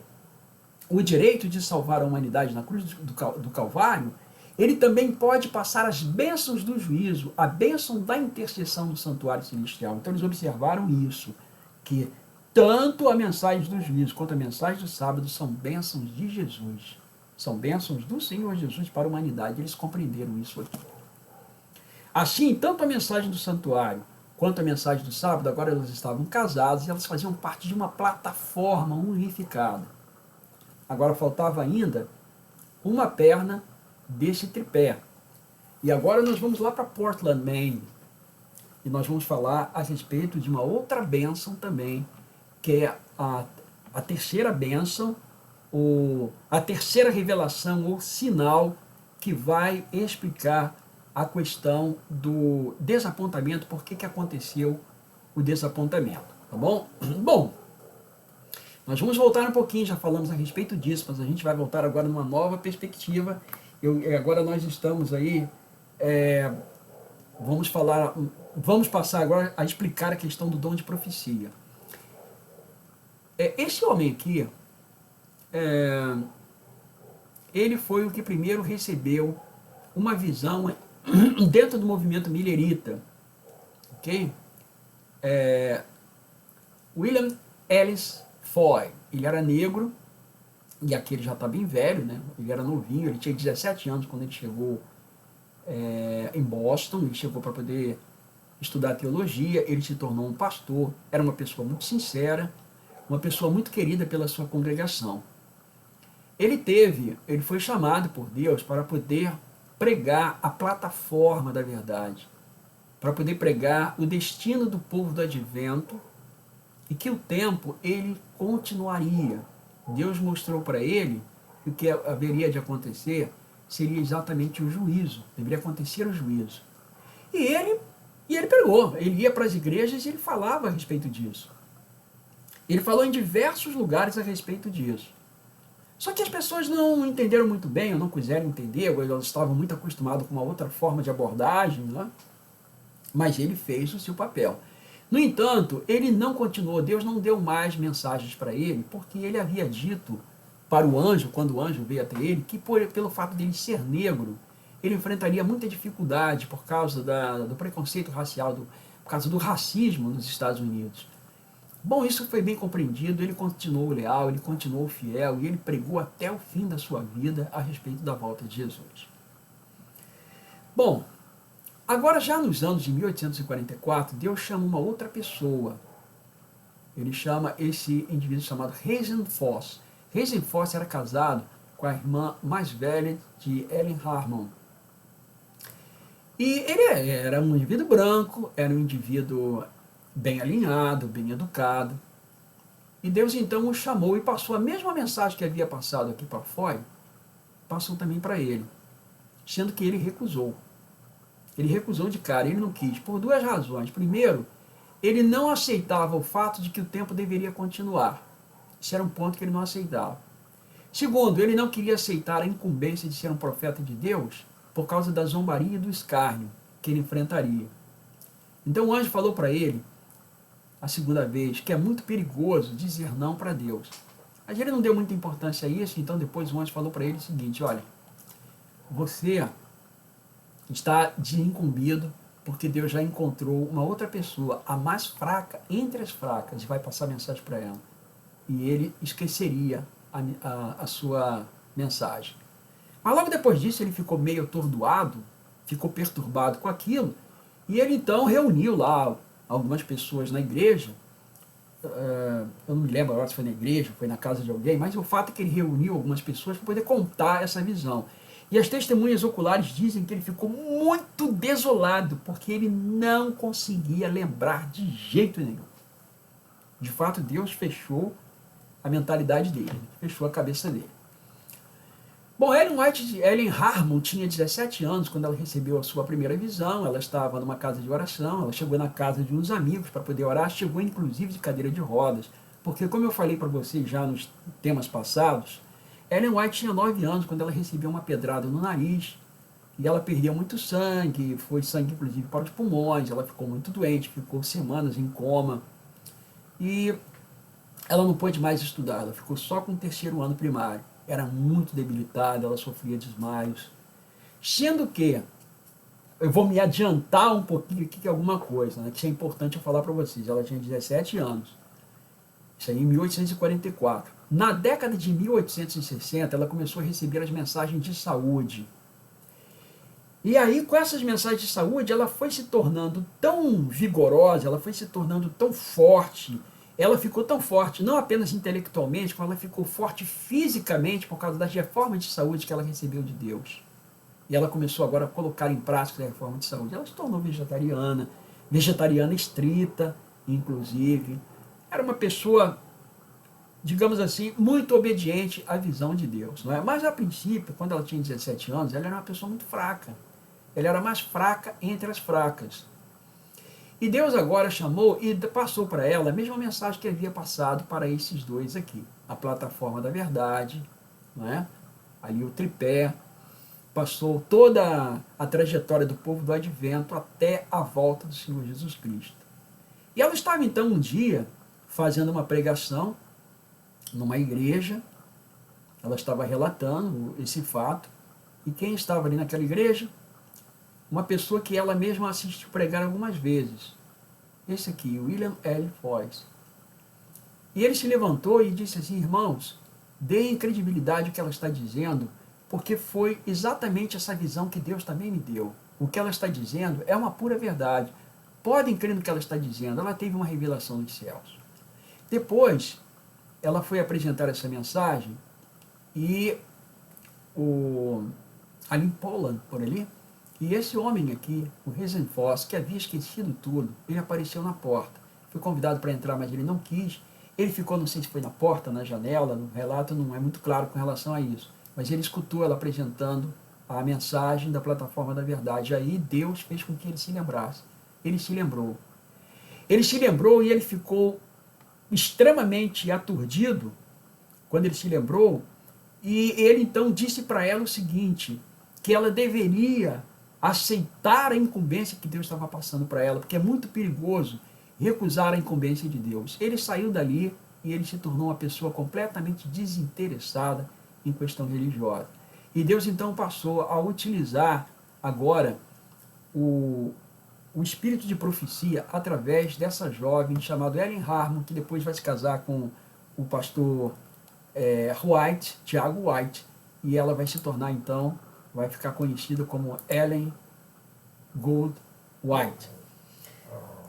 o direito de salvar a humanidade na cruz do Calvário, Ele também pode passar as bênçãos do juízo, a bênção da intercessão no santuário celestial. Então eles observaram isso, que tanto a mensagem do juízo quanto a mensagem do sábado são bênçãos de Jesus. São bênçãos do Senhor Jesus para a humanidade. Eles compreenderam isso aqui. Assim, tanto a mensagem do santuário quanto à mensagem do sábado, agora elas estavam casadas e elas faziam parte de uma plataforma unificada. Agora faltava ainda uma perna desse tripé. E agora nós vamos lá para Portland, Maine. E nós vamos falar a respeito de uma outra bênção também, que é a terceira bênção, a terceira revelação ou sinal que vai explicar a questão do desapontamento, por que aconteceu o desapontamento, tá bom? Bom, nós vamos voltar um pouquinho, já falamos a respeito disso, mas a gente vai voltar agora numa nova perspectiva. Agora nós estamos aí, vamos passar agora a explicar a questão do dom de profecia. Esse homem aqui, ele foi o que primeiro recebeu uma visão dentro do movimento millerita, ok? William Ellis Foy, ele era negro, e aqui ele já está bem velho, né? Ele era novinho, ele tinha 17 anos quando ele chegou em Boston, ele chegou para poder estudar teologia, ele se tornou um pastor, era uma pessoa muito sincera, uma pessoa muito querida pela sua congregação. Ele foi chamado por Deus para poder pregar a plataforma da verdade, para poder pregar o destino do povo do advento, e que o tempo ele continuaria. Deus mostrou para ele que o que haveria de acontecer seria exatamente o juízo, deveria acontecer o juízo. E ele pregou, ele ia para as igrejas e ele falava a respeito disso. Ele falou em diversos lugares a respeito disso. Só que as pessoas não entenderam muito bem, ou não quiseram entender, ou elas estavam muito acostumadas com uma outra forma de abordagem, né? Mas ele fez o seu papel. No entanto, ele não continuou, Deus não deu mais mensagens para ele, porque ele havia dito para o anjo, quando o anjo veio até ele, que pelo fato dele ser negro, ele enfrentaria muita dificuldade por causa do preconceito racial, por causa do racismo nos Estados Unidos. Bom, isso foi bem compreendido, ele continuou leal, ele continuou fiel, e ele pregou até o fim da sua vida a respeito da volta de Jesus. Bom, agora já nos anos de 1844, Deus chama uma outra pessoa. Ele chama esse indivíduo chamado Hazen Foss. Hazen Foss era casado com a irmã mais velha de Ellen Harmon. E ele era um indivíduo branco, era um indivíduo bem alinhado, bem educado. E Deus então o chamou e passou a mesma mensagem que havia passado aqui para Foy, passou também para ele, sendo que ele recusou. Ele recusou de cara, ele não quis, por duas razões. Primeiro, ele não aceitava o fato de que o tempo deveria continuar. Isso era um ponto que ele não aceitava. Segundo, ele não queria aceitar a incumbência de ser um profeta de Deus por causa da zombaria e do escárnio que ele enfrentaria. Então o anjo falou para ele, a segunda vez, que é muito perigoso dizer não para Deus. Mas ele não deu muita importância a isso, então depois o anjo falou para ele o seguinte, olha, você está desincumbido porque Deus já encontrou uma outra pessoa, a mais fraca entre as fracas, e vai passar a mensagem para ela. E ele esqueceria a sua mensagem. Mas logo depois disso ele ficou meio atordoado, ficou perturbado com aquilo, e ele então reuniu lá algumas pessoas na igreja, eu não me lembro agora se foi na igreja, foi na casa de alguém, mas o fato é que ele reuniu algumas pessoas para poder contar essa visão. E as testemunhas oculares dizem que ele ficou muito desolado, porque ele não conseguia lembrar de jeito nenhum. De fato, Deus fechou a mentalidade dele, fechou a cabeça dele. Bom, Ellen Harmon tinha 17 anos quando ela recebeu a sua primeira visão. Ela estava numa casa de oração, ela chegou na casa de uns amigos para poder orar, chegou inclusive de cadeira de rodas, porque como eu falei para vocês já nos temas passados, Ellen White tinha 9 anos quando ela recebeu uma pedrada no nariz, e ela perdeu muito sangue, foi sangue inclusive para os pulmões, ela ficou muito doente, ficou semanas em coma, e ela não pôde mais estudar, ela ficou só com o 3º ano primário. Era muito debilitada, ela sofria desmaios. Sendo que, eu vou me adiantar um pouquinho aqui que é alguma coisa, né, que isso é importante eu falar para vocês. Ela tinha 17 anos. Isso aí em 1844. Na década de 1860, ela começou a receber as mensagens de saúde. E aí, com essas mensagens de saúde, ela foi se tornando tão vigorosa, ela foi se tornando tão forte, ela ficou tão forte, não apenas intelectualmente, como ela ficou forte fisicamente por causa das reformas de saúde que ela recebeu de Deus. E ela começou agora a colocar em prática a reforma de saúde. Ela se tornou vegetariana, vegetariana estrita, inclusive. Era uma pessoa, digamos assim, muito obediente à visão de Deus. Não é? Mas, a princípio, quando ela tinha 17 anos, ela era uma pessoa muito fraca. Ela era a mais fraca entre as fracas. E Deus agora chamou e passou para ela a mesma mensagem que havia passado para esses dois aqui. A plataforma da verdade, não é? Ali o tripé, passou toda a trajetória do povo do advento até a volta do Senhor Jesus Cristo. E ela estava então um dia fazendo uma pregação numa igreja, ela estava relatando esse fato, e quem estava ali naquela igreja? Uma pessoa que ela mesma assistiu pregar algumas vezes. Esse aqui, William L. Foys. E ele se levantou e disse assim: irmãos, deem credibilidade ao que ela está dizendo, porque foi exatamente essa visão que Deus também me deu. O que ela está dizendo é uma pura verdade. Podem crer no que ela está dizendo, ela teve uma revelação dos céus. Depois, ela foi apresentar essa mensagem e ali em Poland, por ali, e esse homem aqui, o Rosenfoss, que havia esquecido tudo, ele apareceu na porta. Foi convidado para entrar, mas ele não quis. Ele ficou, não sei se foi na porta, na janela, no relato não é muito claro com relação a isso. Mas ele escutou ela apresentando a mensagem da plataforma da verdade. Aí Deus fez com que ele se lembrasse. Ele se lembrou. Ele se lembrou e ele ficou extremamente aturdido quando ele se lembrou. E ele então disse para ela o seguinte, que ela deveria aceitar a incumbência que Deus estava passando para ela, porque é muito perigoso recusar a incumbência de Deus. Ele saiu dali e ele se tornou uma pessoa completamente desinteressada em questão religiosa. E Deus então passou a utilizar agora o espírito de profecia através dessa jovem chamada Ellen Harmon, que depois vai se casar com o pastor White, Tiago White, e ela vai se tornar então, vai ficar conhecida como Ellen Gold White.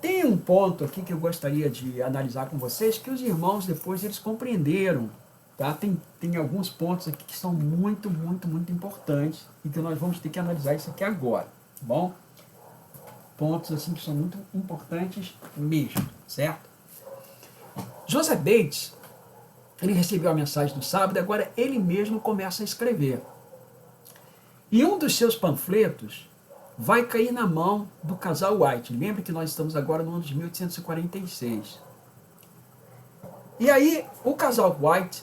Tem um ponto aqui que eu gostaria de analisar com vocês, que os irmãos depois eles compreenderam. Tá? Tem alguns pontos aqui que são muito, muito, muito importantes e que nós vamos ter que analisar isso aqui agora, tá bom? Pontos assim que são muito importantes mesmo, certo? Joseph Bates, ele recebeu a mensagem do sábado e agora ele mesmo começa a escrever. E um dos seus panfletos vai cair na mão do casal White. Lembre que nós estamos agora no ano de 1846. E aí o casal White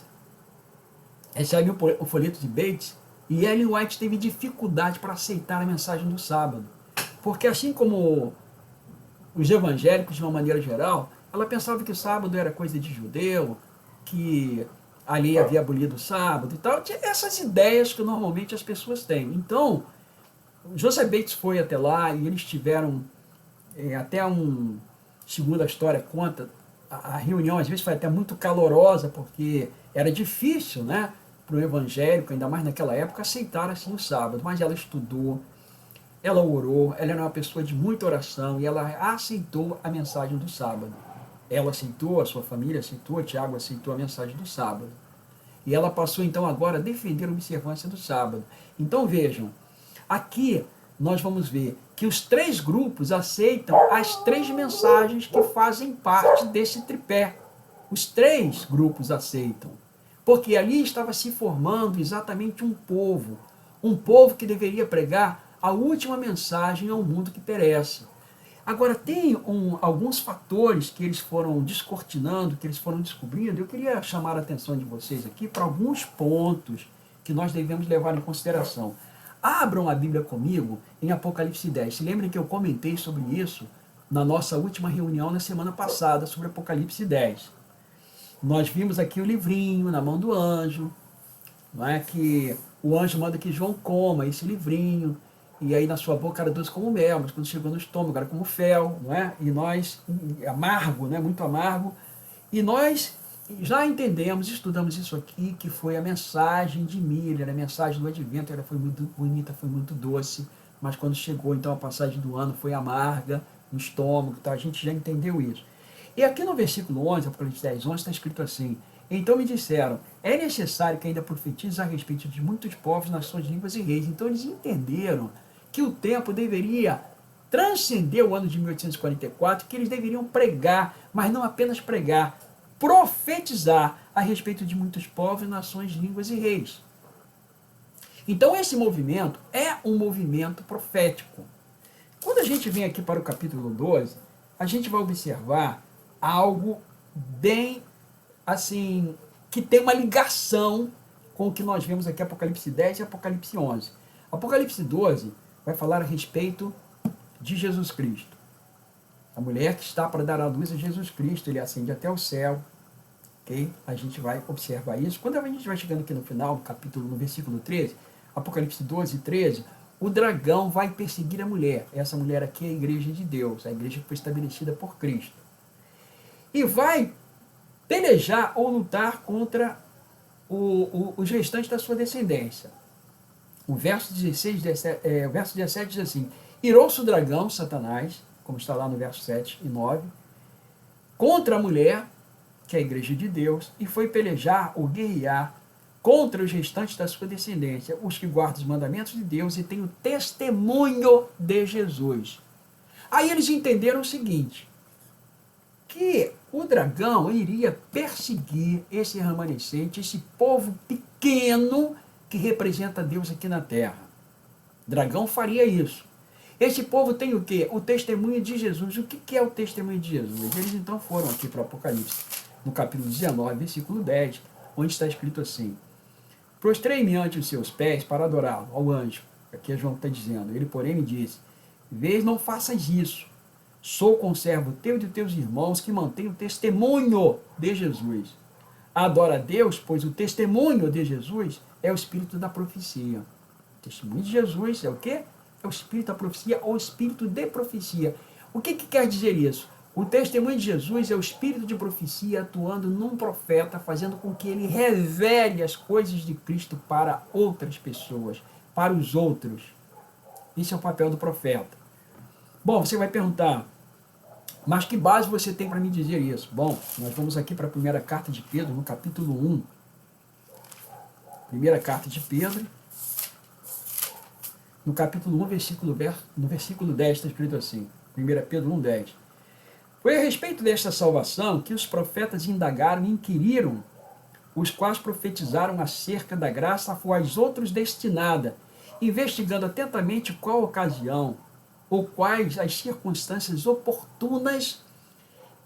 recebe o folheto de Bates e Ellen White teve dificuldade para aceitar a mensagem do sábado. Porque assim como os evangélicos, de uma maneira geral, ela pensava que o sábado era coisa de judeu, que ali havia abolido o sábado e tal. Tinha essas ideias que normalmente as pessoas têm. Então, Joseph Bates foi até lá e eles tiveram segundo a história conta, a reunião às vezes foi até muito calorosa, porque era difícil, né, para o evangélico, ainda mais naquela época, aceitar assim o sábado. Mas ela estudou, ela orou, ela era uma pessoa de muita oração e ela aceitou a mensagem do sábado. Ela aceitou, a sua família aceitou, Tiago aceitou a mensagem do sábado. E ela passou então agora a defender a observância do sábado. Então vejam, aqui nós vamos ver que os três grupos aceitam as três mensagens que fazem parte desse tripé. Os três grupos aceitam. Porque ali estava se formando exatamente um povo que deveria pregar a última mensagem ao mundo que perece. Agora, tem alguns fatores que eles foram descortinando, que eles foram descobrindo. Eu queria chamar a atenção de vocês aqui para alguns pontos que nós devemos levar em consideração. Abram a Bíblia comigo em Apocalipse 10. Se lembrem que eu comentei sobre isso na nossa última reunião na semana passada, sobre Apocalipse 10. Nós vimos aqui o livrinho na mão do anjo, não é? Que o anjo manda que João coma esse livrinho, e aí na sua boca era doce como mel, mas quando chegou no estômago era como fel, não é? E nós, amargo, né? Muito amargo, e nós já entendemos, estudamos isso aqui, que foi a mensagem de Miller, a mensagem do advento, ela foi muito bonita, foi muito doce, mas quando chegou então a passagem do ano foi amarga no estômago, tá? A gente já entendeu isso. E aqui no versículo 11, Apocalipse 10, 11, está escrito assim: então me disseram, é necessário que ainda profetize a respeito de muitos povos, nações, línguas e reis. Então eles entenderam que o tempo deveria transcender o ano de 1844, que eles deveriam pregar, mas não apenas pregar, profetizar a respeito de muitos povos, nações, línguas e reis. Então esse movimento é um movimento profético. Quando a gente vem aqui para o capítulo 12, a gente vai observar algo bem assim, que tem uma ligação com o que nós vemos aqui, Apocalipse 10 e Apocalipse 11. Apocalipse 12 vai falar a respeito de Jesus Cristo. A mulher que está para dar à luz a Jesus Cristo, ele ascende até o céu. Okay? A gente vai observar isso. Quando a gente vai chegando aqui no final, no capítulo, no versículo 13, Apocalipse 12 e 13, o dragão vai perseguir a mulher. Essa mulher aqui é a igreja de Deus, a igreja que foi estabelecida por Cristo. E vai pelejar ou lutar contra os restantes da sua descendência. O verso 17 diz assim: irou-se o dragão, Satanás, como está lá no verso 7 e 9, contra a mulher, que é a igreja de Deus, e foi pelejar ou guerrear contra os restantes da sua descendência, os que guardam os mandamentos de Deus e têm o testemunho de Jesus. Aí eles entenderam o seguinte, que o dragão iria perseguir esse remanescente, esse povo pequeno que representa Deus aqui na terra. O dragão faria isso. Esse povo tem o quê? O testemunho de Jesus. O que é o testemunho de Jesus? Eles então foram aqui para o Apocalipse, no capítulo 19, versículo 10, onde está escrito assim: prostrei-me ante os seus pés para adorá-lo, ao anjo. Aqui João está dizendo. Ele, porém, me disse: vês, não faças isso. Sou conservo teu e de teus irmãos que mantêm o testemunho de Jesus. Adora a Deus, pois o testemunho de Jesus é o espírito da profecia. O testemunho de Jesus é o quê? É o espírito da profecia ou espírito de profecia. O que quer dizer isso? O testemunho de Jesus é o espírito de profecia atuando num profeta, fazendo com que ele revele as coisas de Cristo para outras pessoas, para os outros. Esse é o papel do profeta. Bom, você vai perguntar, mas que base você tem para me dizer isso? Bom, nós vamos aqui para a primeira carta de Pedro, no capítulo 1. Primeira carta de Pedro, no capítulo 1, no versículo 10, está escrito assim, 1 Pedro 1, 10. Foi a respeito desta salvação que os profetas indagaram e inquiriram, os quais profetizaram acerca da graça a quais outros destinada, investigando atentamente qual ocasião, ou quais as circunstâncias oportunas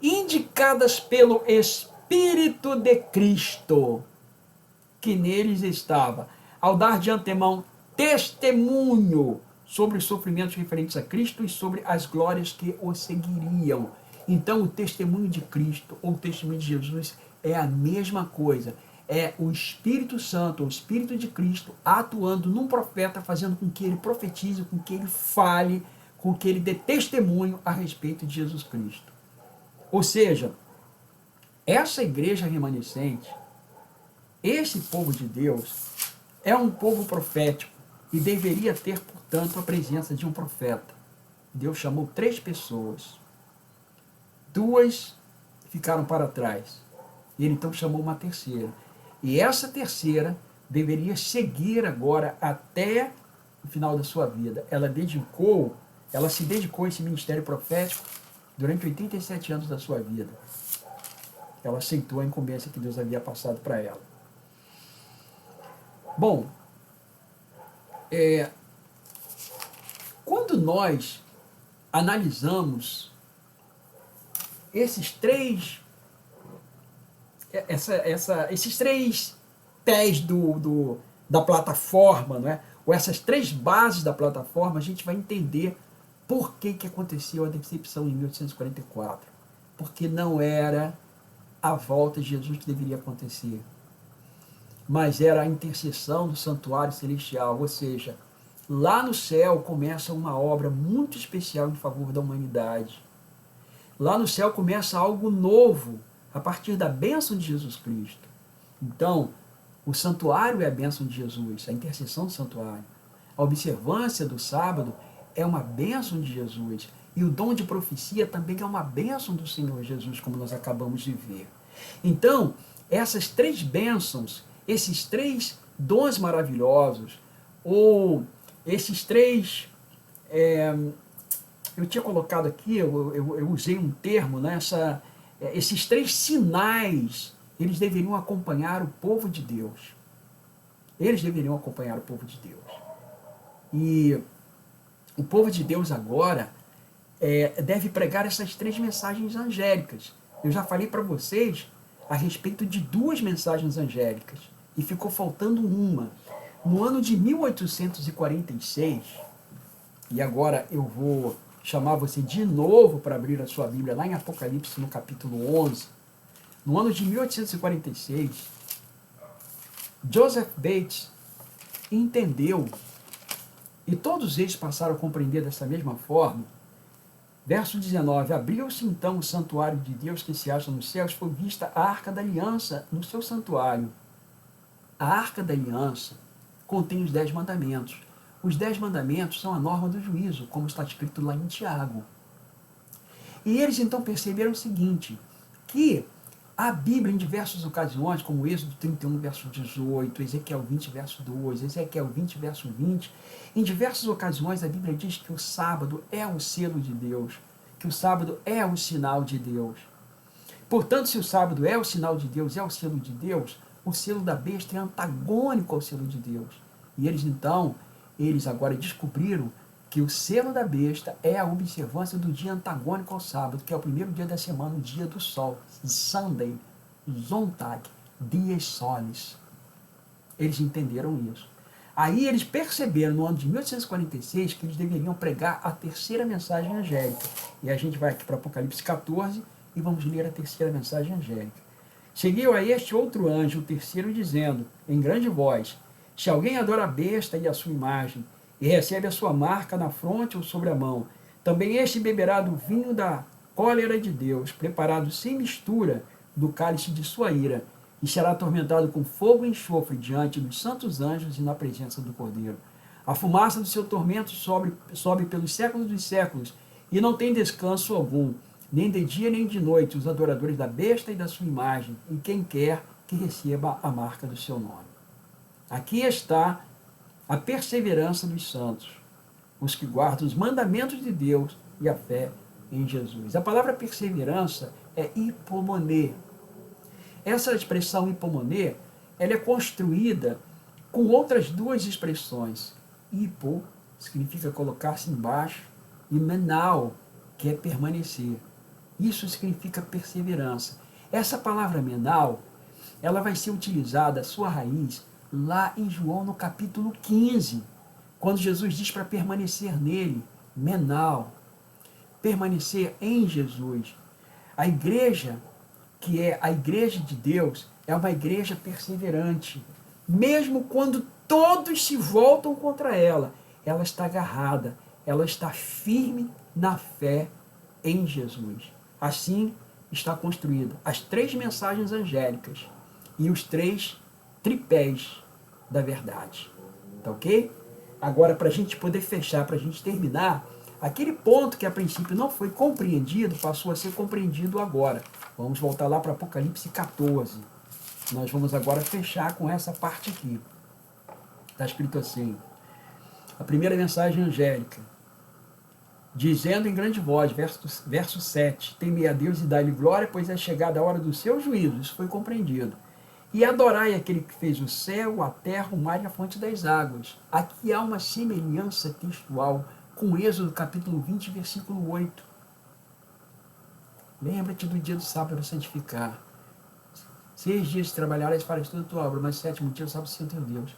indicadas pelo Espírito de Cristo, que neles estava, ao dar de antemão testemunho sobre os sofrimentos referentes a Cristo e sobre as glórias que o seguiriam. Então, o testemunho de Cristo, ou o testemunho de Jesus, é a mesma coisa. É o Espírito Santo, o Espírito de Cristo, atuando num profeta, fazendo com que ele profetize, com que ele fale, com que ele dê testemunho a respeito de Jesus Cristo. Ou seja, essa igreja remanescente, esse povo de Deus, é um povo profético e deveria ter, portanto, a presença de um profeta. Deus chamou 3 pessoas. 2 ficaram para trás. Ele então chamou uma terceira. E essa terceira deveria seguir agora até o final da sua vida. Ela se dedicou a esse ministério profético durante 87 anos da sua vida. Ela aceitou a incumbência que Deus havia passado para ela. Bom, quando nós analisamos esses 3 pés da plataforma, não é? Ou essas 3 bases da plataforma, a gente vai entender por que aconteceu a decepção em 1844. Porque não era a volta de Jesus que deveria acontecer, mas era a intercessão do santuário celestial, ou seja, lá no céu começa uma obra muito especial em favor da humanidade. Lá no céu começa algo novo, a partir da bênção de Jesus Cristo. Então, o santuário é a bênção de Jesus, a intercessão do santuário. A observância do sábado é uma bênção de Jesus. E o dom de profecia também é uma bênção do Senhor Jesus, como nós acabamos de ver. Então, essas três bênçãos, esses três dons maravilhosos, ou esses três... eu tinha colocado aqui, eu usei um termo, né, esses três sinais, eles deveriam acompanhar o povo de Deus. Eles deveriam acompanhar o povo de Deus. E o povo de Deus agora deve pregar essas três mensagens angélicas. Eu já falei para vocês a respeito de duas mensagens angélicas, e ficou faltando uma. No ano de 1846, e agora eu vou chamar você de novo para abrir a sua Bíblia lá em Apocalipse, no capítulo 11. No ano de 1846, Joseph Bates entendeu, e todos eles passaram a compreender dessa mesma forma. Verso 19, abriu-se então o santuário de Deus que se acha nos céus, foi vista a Arca da Aliança no seu santuário. A Arca da Aliança contém os 10 mandamentos. Os 10 mandamentos são a norma do juízo, como está escrito lá em Tiago. E eles então perceberam o seguinte, que a Bíblia em diversas ocasiões, como Êxodo 31, verso 18, Ezequiel 20, verso 2, Ezequiel 20, verso 20, em diversas ocasiões a Bíblia diz que o sábado é o selo de Deus, que o sábado é o sinal de Deus. Portanto, se o sábado é o sinal de Deus, é o selo de Deus, o selo da besta é antagônico ao selo de Deus. E eles agora descobriram que o selo da besta é a observância do dia antagônico ao sábado, que é o primeiro dia da semana, o dia do sol, Sunday, Sonntag, dies solis. Eles entenderam isso. Aí eles perceberam, no ano de 1846, que eles deveriam pregar a terceira mensagem angélica. E a gente vai aqui para Apocalipse 14 e vamos ler a terceira mensagem angélica. Seguiu a este outro anjo, o terceiro, dizendo, em grande voz, se alguém adora a besta e a sua imagem, e recebe a sua marca na fronte ou sobre a mão, também este beberá do vinho da cólera de Deus, preparado sem mistura do cálice de sua ira, e será atormentado com fogo e enxofre diante dos santos anjos e na presença do Cordeiro. A fumaça do seu tormento sobe pelos séculos dos séculos, e não tem descanso algum, nem de dia nem de noite, os adoradores da besta e da sua imagem, e quem quer que receba a marca do seu nome. Aqui está a perseverança dos santos, os que guardam os mandamentos de Deus e a fé em Jesus. A palavra perseverança é hipomonê. Essa expressão hipomonê, ela é construída com outras duas expressões. Hipo significa colocar-se embaixo e menal, que é permanecer. Isso significa perseverança. Essa palavra menal, ela vai ser utilizada, a sua raiz, lá em João no capítulo 15, quando Jesus diz para permanecer nele, menal, permanecer em Jesus. A igreja, que é a igreja de Deus, é uma igreja perseverante. Mesmo quando todos se voltam contra ela, ela está agarrada, ela está firme na fé em Jesus. Assim está construída as três mensagens angélicas e os três tripés da verdade. Tá ok? Agora, para a gente poder fechar, para a gente terminar, aquele ponto que a princípio não foi compreendido, passou a ser compreendido agora. Vamos voltar lá para Apocalipse 14. Nós vamos agora fechar com essa parte aqui. Está escrito assim, a primeira mensagem angélica, dizendo em grande voz, verso 7, temei a Deus e dai-lhe glória, pois é chegada a hora do seu juízo. Isso foi compreendido. E adorai aquele que fez o céu, a terra, o mar e a fonte das águas. Aqui há uma semelhança textual com Êxodo capítulo 20, versículo 8. Lembra-te do dia do sábado para santificar. 6 dias trabalharás para toda a tua obra, mas 7º dia sábado Senhor teu Deus.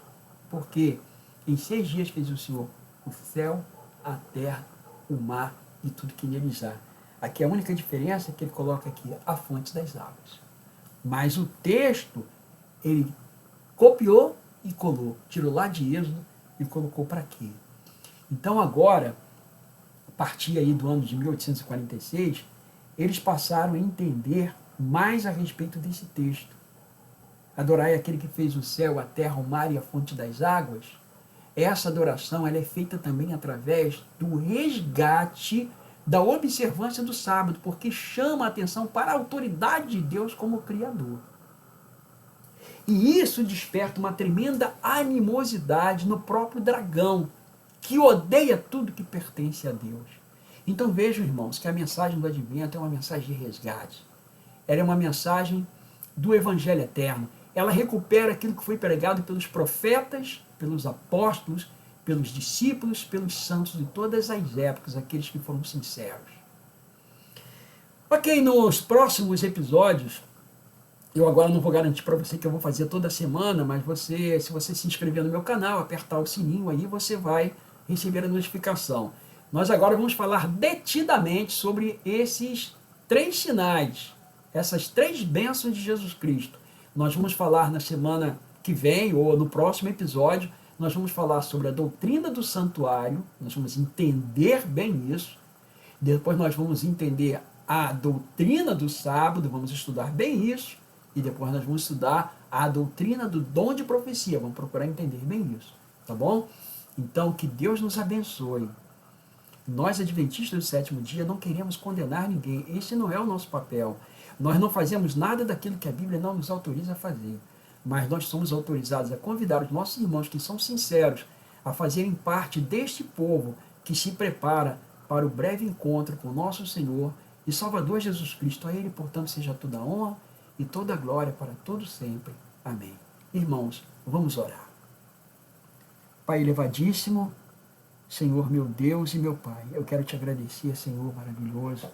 Porque em 6 dias fez o Senhor o céu, a terra, o mar e tudo que neles há. Aqui a única diferença é que ele coloca aqui a fonte das águas. Mas o texto, ele copiou e colou. Tirou lá de Êxodo e colocou para aqui. Então agora, a partir aí do ano de 1846, eles passaram a entender mais a respeito desse texto. Adorai aquele que fez o céu, a terra, o mar e a fonte das águas. essa adoração ela é feita também através do resgate da observância do sábado, porque chama a atenção para a autoridade de Deus como Criador. E isso desperta uma tremenda animosidade no próprio dragão, que odeia tudo que pertence a Deus. Então vejam, irmãos, que a mensagem do Advento é uma mensagem de resgate. Ela é uma mensagem do Evangelho eterno. Ela recupera aquilo que foi pregado pelos profetas, pelos apóstolos, pelos discípulos, pelos santos de todas as épocas, aqueles que foram sinceros. Ok, nos próximos episódios, eu agora não vou garantir para você que eu vou fazer toda semana, mas você, se você se inscrever no meu canal, apertar o sininho aí, você vai receber a notificação. Nós agora vamos falar detidamente sobre esses 3 sinais, essas 3 bênçãos de Jesus Cristo. Nós vamos falar na semana que vem, ou no próximo episódio, nós vamos falar sobre a doutrina do santuário, nós vamos entender bem isso. Depois nós vamos entender a doutrina do sábado, vamos estudar bem isso. E depois nós vamos estudar a doutrina do dom de profecia, vamos procurar entender bem isso, tá bom? Então, que Deus nos abençoe. Nós, adventistas do 7º dia, não queremos condenar ninguém. Esse não é o nosso papel. Nós não fazemos nada daquilo que a Bíblia não nos autoriza a fazer. Mas nós somos autorizados a convidar os nossos irmãos que são sinceros a fazerem parte deste povo que se prepara para o breve encontro com o nosso Senhor e Salvador Jesus Cristo. A Ele, portanto, seja toda a honra e toda a glória para todos sempre. Amém. Irmãos, vamos orar. Pai elevadíssimo, Senhor meu Deus e meu Pai, eu quero te agradecer, Senhor maravilhoso,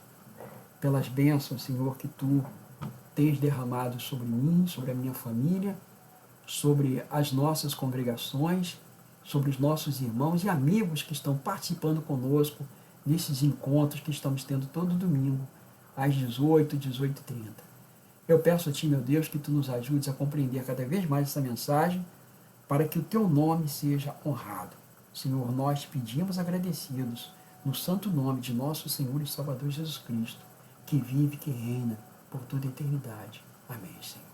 pelas bênçãos, Senhor, que Tu tens derramado sobre mim, sobre a minha família, sobre as nossas congregações, sobre os nossos irmãos e amigos que estão participando conosco nesses encontros que estamos tendo todo domingo, às 18, 18h30. Eu peço a Ti, meu Deus, que Tu nos ajudes a compreender cada vez mais essa mensagem, para que o Teu nome seja honrado. Senhor, nós pedimos agradecidos, no santo nome de nosso Senhor e Salvador Jesus Cristo, que vive e que reina por toda a eternidade. Amém, Senhor.